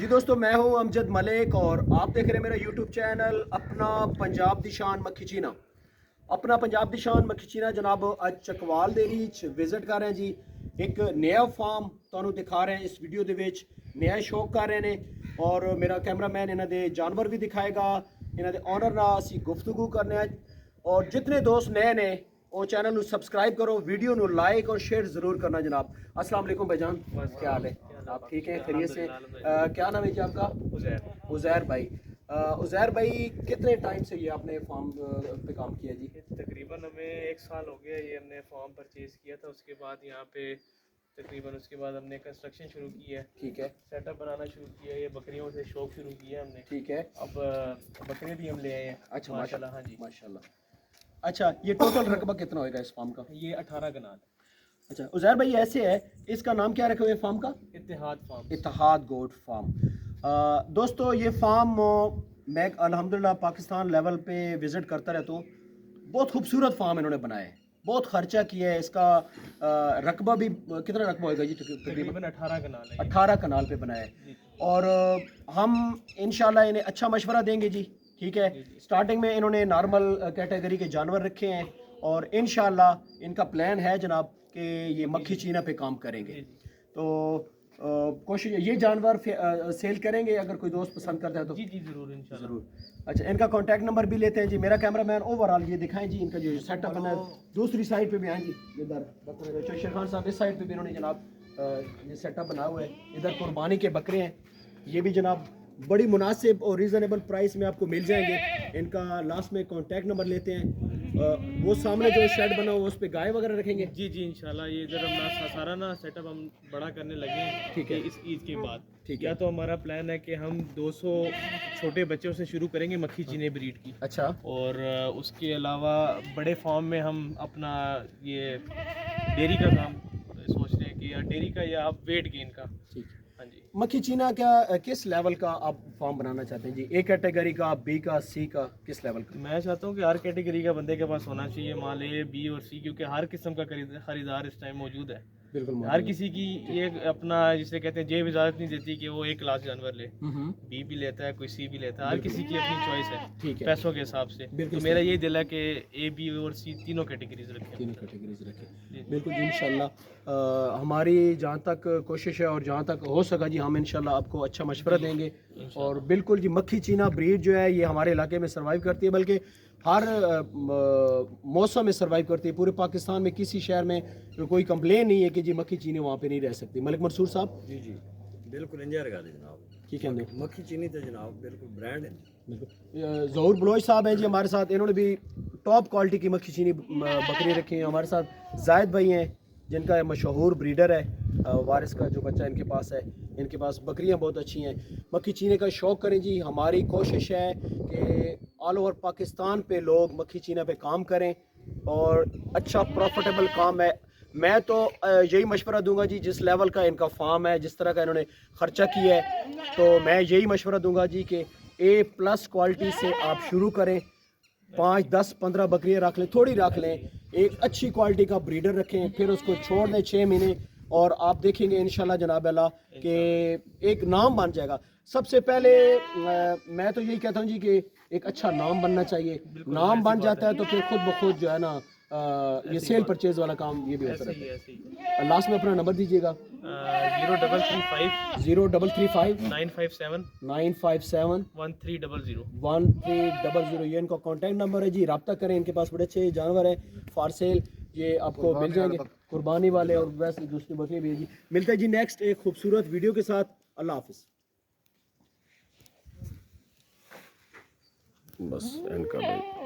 जी दोस्तों, मैं हूं अमजद मलिक और आप देख रहे हैं मेरा यूट्यूब चैनल अपना पंजाब दी शान मक्खी चीना। अपना पंजाब दी शान मक्खी चीना जनाब अज चकवाल दे रीच विजिट कर रहे हैं जी। एक नया फार्म तुहानू दिखा रहे हैं इस वीडियो दे विच। नया शौक कर रहे हैं और मेरा कैमरामैन इन्हां दे जानवर भी दिखाएगा, इन्हां दे ऑनर नाल असीं गुफ्तगू करने। और जितने दोस्त नए ने वो चैनल नू सब्सक्राइब करो, वीडियो नू लाइक और शेयर ज़रूर करना जनाब। अस्सलाम वालेकुम भाईजान, क्या हाल है? आप ठीक हैं, खैरियत से? क्या नाम है जी आपका? उज़ैर भाई। उज़ैर भाई, कितने टाइम से ये आपने फार्म पे काम किया जी? तकरीबन हमें 1 साल हो गया ये हमने फॉर्म परचेज़ किया था। उसके बाद यहाँ पे तकरीबन उसके बाद हमने कंस्ट्रक्शन शुरू की है, ठीक है, सेटअप बनाना शुरू किया है। ये बकरियों से शौक शुरू किया हमने, ठीक है। अब बकरे भी हम ले आए हैं। अच्छा माशाल्लाह। हाँ जी, माशाल्लाह। अच्छा, ये टोटल रकबा कितना होएगा इस फार्म का? ये 18 कनाल अच्छा उज़ैर भाई, ऐसे है, इसका नाम क्या रखे हुए फार्म का? Ittehad farm. Ittehad goat farm. दोस्तों ये फार्म मैं अल्हम्दुलिल्लाह पाकिस्तान लेवल पे विज़िट करता रहता हूँ। बहुत खूबसूरत फार्म इन्होंने बनाया है, बहुत खर्चा किया है इसका। रकबा भी कितना रकबा होगा जी? तकरीबन 18 कनाल है। 18 कनाल पे बनाया है। और हम इंशाल्लाह इन्हें अच्छा मशवरा देंगे जी, ठीक है। स्टार्टिंग में इन्होंने नॉर्मल कैटेगरी के जानवर रखे हैं और इंशाल्लाह इनका प्लान है जनाब कि ये मक्खी चीना पे काम करेंगे। तो कोशिश ये जानवर सेल करेंगे अगर कोई दोस्त पसंद करता है तो। जी जी ज़रूर इंशाल्लाह। ज़रूर। अच्छा, इनका कॉन्टैक्ट नंबर भी लेते हैं जी। मेरा कैमरामैन ओवरऑल ये दिखाएं जी इनका जो सेटअप है। दूसरी साइड पे भी आए जी, इधर शेर खान साहब इस साइड पे भी इन्होंने जनाब ये सेटअप बना हुआ है। इधर कुर्बानी के बकरे हैं, ये भी जनाब बड़ी मुनासिब और रीज़नेबल प्राइस में आपको मिल जाएंगे। इनका लास्ट में कॉन्टैक्ट नंबर लेते हैं। वो सामने जो शेड बना हुआ उस पर गाय वगैरह रखेंगे? जी जी इंशाल्लाह। ये इधर हम सारा ना सेटअप हम बड़ा करने लगे हैं, ठीक है। इस ईद के बाद। ठीक या है। तो हमारा प्लान है कि हम 200 छोटे बच्चों से शुरू करेंगे मक्खी चीने ब्रीड की। अच्छा, और उसके अलावा बड़े फार्म में हम अपना ये डेयरी का काम सोच रहे हैं कि या डेयरी का या आप वेट गेन का। ठीक है। हाँ जी। मक्खी चीना क्या किस लेवल का आप फार्म बनाना चाहते हैं जी? ए कैटेगरी का, बी का, सी का, किस लेवल का? मैं चाहता हूँ कि हर कैटेगरी का बंदे के पास होना चाहिए माल, ए बी और सी, क्योंकि हर किस्म का खरीदार इस टाइम मौजूद है। बिल्कुल हर मौजूद है। किसी की ये अपना जिसे कहते हैं जेब इजाज़त नहीं देती कि वो एक क्लास जानवर ले। बी भी लेता है, कोई सी भी लेता है, हर किसी की अपनी चॉइस है, ठीक है। पैसों के हिसाब से। बिल्कुल तो मेरा सही। यही दिल है कि ए बी और सी तीनों कैटेगरीज रखें। तीनों कैटेगरीज रखें, जी। बिल्कुल जी इंशाल्लाह। हमारी जहाँ तक कोशिश है और जहाँ तक हो सका जी हम इंशाल्लाह आपको अच्छा मशवरा देंगे। और बिल्कुल जी, मक्खी चीना ब्रीड जो है ये हमारे इलाके में सर्वाइव करती है, बल्कि हर मौसम में सर्वाइव करती है। पूरे पाकिस्तान में किसी शहर में कोई कंप्लेन नहीं है कि जी मक्खी चीनी वहाँ पे नहीं रह सकती। मलिक मंसूर साहब जी जी बिल्कुल इंजॉय कर जनाब। की कहते मक्खी चीनी तो जनाब बिल्कुल ब्रांड है। बिल्कुल। ज़हूर बलोच साहब हैं जी हमारे साथ, इन्होंने भी टॉप क्वालिटी की मक्खी चीनी बकरी रखी है। हमारे साथ जायद भाई हैं जिनका मशहूर ब्रीडर है, वारिस का जो बच्चा इनके पास है। इनके पास बकरियां बहुत अच्छी हैं। मक्खी चीने का शौक़ करें जी। हमारी कोशिश है कि ऑल ओवर पाकिस्तान पे लोग मक्खी चीना पे काम करें और अच्छा प्रॉफिटेबल काम है। मैं तो यही मशवरा दूंगा जी, जिस लेवल का इनका फार्म है, जिस तरह का इन्होंने ख़र्चा किया है, तो मैं यही मशवरा दूंगा जी कि ए प्लस क्वालिटी से आप शुरू करें। 5, 10, 15 बकरियां रख लें, थोड़ी रख लें, एक अच्छी क्वालिटी का ब्रीडर रखें, फिर उसको छोड़ दें 6 महीने और आप देखेंगे इंशाल्लाह जनाब अल्लाह कि एक नाम बन जाएगा। सबसे पहले मैं तो यही कहता हूँ जी कि एक अच्छा नाम बनना चाहिए। नाम बन जाता है तो फिर खुद ब खुद जो है ना ये सेल परचेज वाला काम ये भी होता रहता है। ऐसे ही लास्ट में अपना नंबर दीजिएगा। 0335 035 957 957 1300। 1300 ये इनका कॉन्टैक्ट नंबर है जी। रब्ता करें, इनके पास बड़े अच्छे जानवर हैं फॉर सेल, ये आपको मिल जाएंगे, कुर्बानी वाले और वैसे दूसरी बकरी भी है जी। मिलते हैं जी नेक्स्ट एक खूबसूरत वीडियो के साथ। अल्लाह हाफिज़। बस इनका भाई